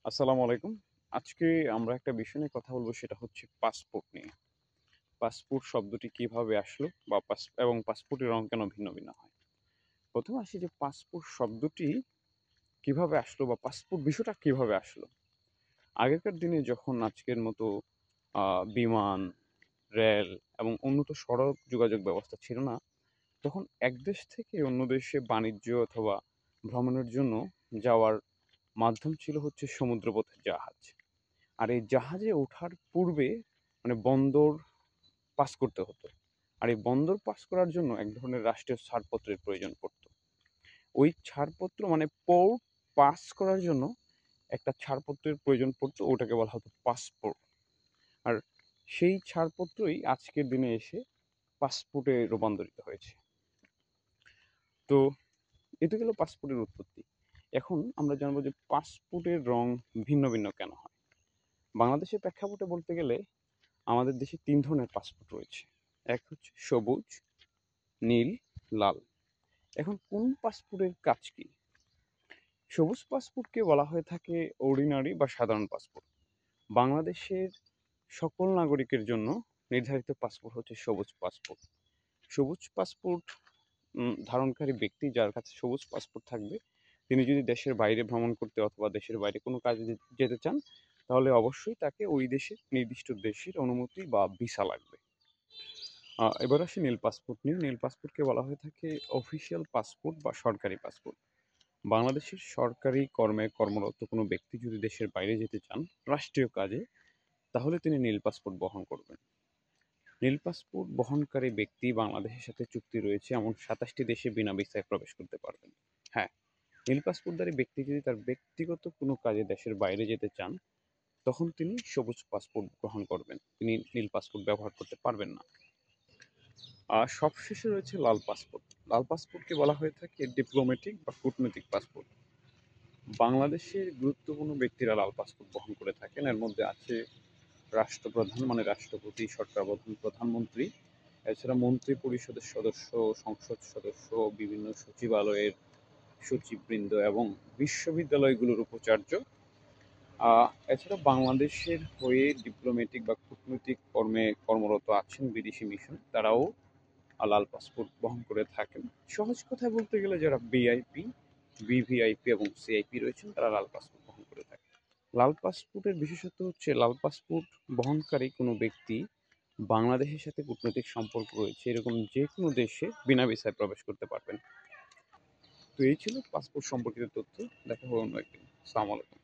আসসালামু আলাইকুম। আজকে আমরা একটা বিষয় নিয়ে কথা বলব, সেটা হচ্ছে পাসপোর্ট নিয়ে। পাসপোর্ট শব্দটি কিভাবে আসলো বা পাসপোর্টের রং কেন ভিন্ন ভিন্ন হয়? প্রথমে আসি যে পাসপোর্ট শব্দটি কিভাবে আসলো বা পাসপোর্ট বিষয়টা কিভাবে আসলো? আগেকার দিনে যখন আজকের মতো বিমান, রেল এবং উন্নত সড়ক যোগাযোগ ব্যবস্থা ছিল না, তখন এক দেশ থেকে অন্য দেশে বাণিজ্য অথবা ভ্রমণের জন্য যাওয়ার মাধ্যম ছিল হচ্ছে সমুদ্রপথের জাহাজ। আর এই জাহাজে ওঠার পূর্বে বন্দর পাস করতে হতো। আর এই বন্দর পাস করার জন্য এক ধরনের রাষ্ট্রীয় ছাড়পত্রের প্রয়োজন পড়তো। ওই ছাড়পত্র পোর্ট পাস করার জন্য একটা ছাড়পত্রের প্রয়োজন পড়তো, ওটাকে বলা হতো পাসপোর্ট। আর সেই ছাড়পত্রই আজকের দিনে এসে পাসপোর্টে রূপান্তরিত হয়েছে। তো এটা গেল পাসপোর্টের উৎপত্তি। এখন আমরা জানবো যে পাসপোর্টের রং ভিন্ন ভিন্ন কেন হয়। বাংলাদেশের প্রেক্ষাপটে বলতে গেলে আমাদের দেশে ৩ ধরনের পাসপোর্ট রয়েছে। এক হচ্ছে সবুজ, নীল, লাল। এখন কোন পাসপোর্টের কাজ কি? সবুজ পাসপোর্টকে বলা হয়ে থাকে অর্ডিনারি বা সাধারণ পাসপোর্ট। বাংলাদেশের সকল নাগরিকের জন্য নির্ধারিত পাসপোর্ট হচ্ছে সবুজ পাসপোর্ট। সবুজ পাসপোর্ট ধারণকারী ব্যক্তি, যার কাছে সবুজ পাসপোর্ট থাকবে, তিনি যদি দেশের বাইরে ভ্রমণ করতে অথবা দেশের বাইরে কোনো কাজে যেতে চান, তাহলে অবশ্যই তাকে ওই দেশের নির্দিষ্ট দেশের অনুমতি বা ভিসা লাগবে। এবার আসি নীল পাসপোর্ট নিয়ে। নীল পাসপোর্টকে বলা হয়ে থাকে অফিসিয়াল পাসপোর্ট বা সরকারি পাসপোর্ট। বাংলাদেশের সরকারি কর্মে কর্মরত কোনো ব্যক্তি যদি দেশের বাইরে যেতে চান রাষ্ট্রীয় কাজে, তাহলে তিনি নীল পাসপোর্ট বহন করবেন। নীল পাসপোর্ট বহনকারী ব্যক্তি বাংলাদেশের সাথে চুক্তি রয়েছে এমন ২৭টি দেশে বিনা ভিসায় প্রবেশ করতে পারবেন। হ্যাঁ, নীল পাসপোর্টধারী ব্যক্তি যদি তার ব্যক্তিগত কোনো কাজে দেশের বাইরে যেতে চান, তখন তিনি সবুজ পাসপোর্ট গ্রহণ করবেন। তিনি নীল পাসপোর্ট ব্যবহার করতে পারবেন না। আর সবশেষে রয়েছে লাল পাসপোর্ট। লাল পাসপোর্টকে বলা হয়ে থাকে ডিপ্লোম্যাটিক বা কূটনৈতিক পাসপোর্ট। বাংলাদেশের গুরুত্বপূর্ণ ব্যক্তিরা লাল পাসপোর্ট বহন করে থাকেন। এর মধ্যে আছে রাষ্ট্রপ্রধান, রাষ্ট্রপতি, সরকার প্রধান, প্রধানমন্ত্রী, এছাড়া মন্ত্রী পরিষদের সদস্য, সংসদ সদস্য, বিভিন্ন সচিবালয়ের সচিববৃন্দ এবং বিশ্ববিদ্যালয়গুলোর উপাচার্য। এছাড়া বাংলাদেশের হয়ে ডিপ্লোম্যাটিক বা কূটনৈতিক কর্মে কর্মরত আছেন বিদেশি মিশন, তারাও লাল পাসপোর্ট বহন করে থাকেন। সহজ কথায় বলতে গেলে যারা ভিআইপি, ভিভিআইপি এবং সিআইপি রয়েছেন, তারা লাল পাসপোর্ট বহন করে থাকেন। লাল পাসপোর্টের বিশেষত্ব হচ্ছে লাল পাসপোর্ট বহনকারী কোনো ব্যক্তি বাংলাদেশের সাথে কূটনৈতিক সম্পর্ক রয়েছে এরকম যে কোনো দেশে বিনা ভিসায় প্রবেশ করতে পারবেন। তো এই ছিল পাসপোর্ট সম্পর্কিত তথ্য। দেখা হবে অন্য একদিন। আসসালামু আলাইকুম।